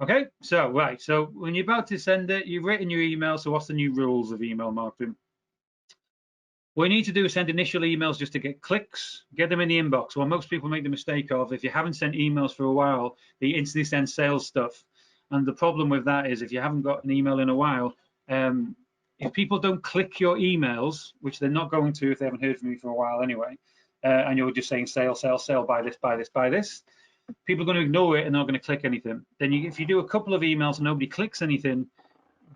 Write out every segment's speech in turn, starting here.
Okay, so so when you're about to send it, you've written your email. So what's the new rules of email marketing? What you need to do is send initial emails just to get clicks, get them in the inbox. Well, most people make the mistake of, if you haven't sent emails for a while, they instantly send sales stuff. And the problem with that is, if you haven't got an email in a while, if people don't click your emails, which they're not going to if they haven't heard from you for a while anyway, and you're just saying sale, sale, sale, buy this, buy this, buy this, people are going to ignore it and they're not going to click anything. Then if you do a couple of emails and nobody clicks anything,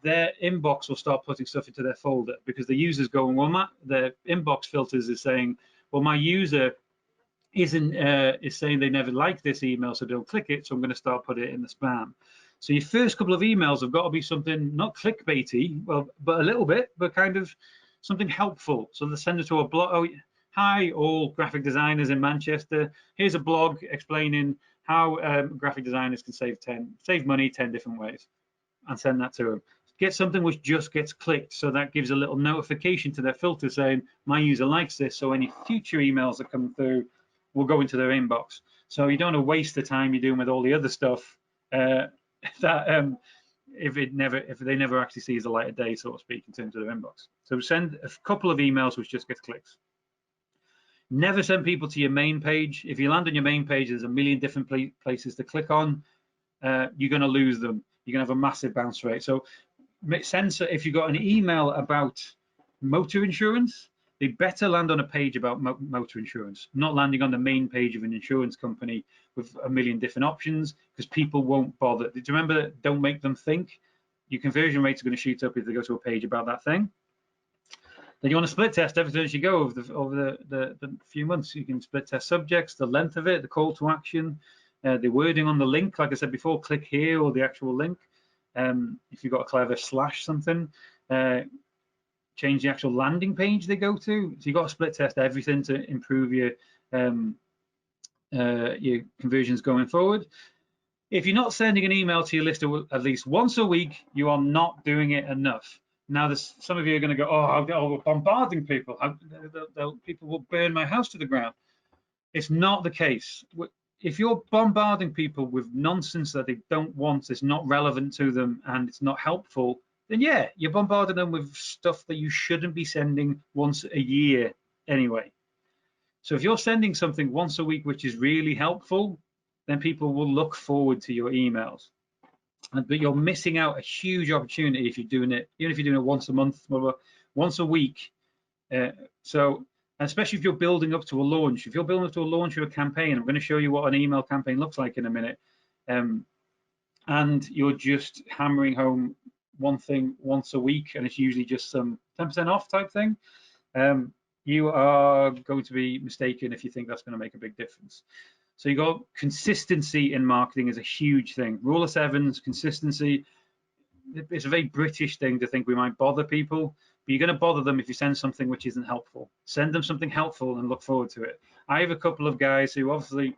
their inbox will start putting stuff into their folder, because the user's going, well, their inbox filters is saying, well, my user is saying they never like this email, so don't click it, so I'm going to start putting it in the spam. So your first couple of emails have got to be something not clickbaity, well, but a little bit, but kind of something helpful. So they send it to a blog. Oh, hi, all graphic designers in Manchester. Here's a blog explaining how graphic designers can save money 10 different ways, and send that to them. Get something which just gets clicked, so that gives a little notification to their filter saying my user likes this, so any future emails that come through will go into their inbox. So you don't want to waste the time you're doing with all the other stuff that if they never actually sees the light of day, so to speak, in terms of their inbox. So send a couple of emails which just gets clicks. Never send people to your main page. If you land on your main page, there's a million different places to click on. You're going to lose them. You're going to have a massive bounce rate. So if you've got an email about motor insurance, they better land on a page about motor insurance, not landing on the main page of an insurance company with a million different options, because people won't bother. Do you remember that? Don't make them think? Your conversion rates are going to shoot up if they go to a page about that thing. Then you want to split test everything as you go over the few months. You can split test subjects, the length of it, the call to action, the wording on the link. Like I said before, click here, or the actual link. If you've got a clever slash something, change the actual landing page they go to. So you've got to split test everything to improve your conversions going forward. If you're not sending an email to your list at least once a week, you are not doing it enough. Now, some of you are going to go, oh, we're bombarding people. People will burn my house to the ground. It's not the case. If you're bombarding people with nonsense that they don't want, it's not relevant to them, and it's not helpful, then yeah, you're bombarding them with stuff that you shouldn't be sending once a year anyway. So if you're sending something once a week which is really helpful, then people will look forward to your emails. But you're missing out a huge opportunity if you're doing it, even if you're doing it once a month, once a week. So especially if you're building up to a launch. If you're building up to a launch of a campaign, I'm going to show you what an email campaign looks like in a minute. And you're just hammering home one thing once a week, and it's usually just some 10% off type thing. You are going to be mistaken if you think that's going to make a big difference. So you got consistency in marketing is a huge thing. Rule of sevens, consistency. It's a very British thing to think we might bother people, but you're going to bother them if you send something which isn't helpful. Send them something helpful and look forward to it. I have a couple of guys who obviously,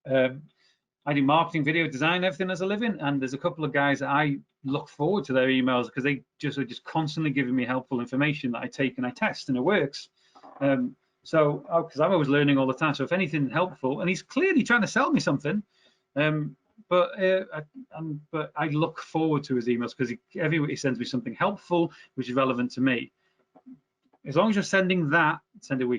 I do marketing, video design, everything as a living, and there's a couple of guys that I look forward to their emails because they are just constantly giving me helpful information that I take and I test, and it works. Because I'm always learning all the time. So if anything helpful, and he's clearly trying to sell me something, but I look forward to his emails because every week he sends me something helpful which is relevant to me. As long as you're sending that, send it weekly.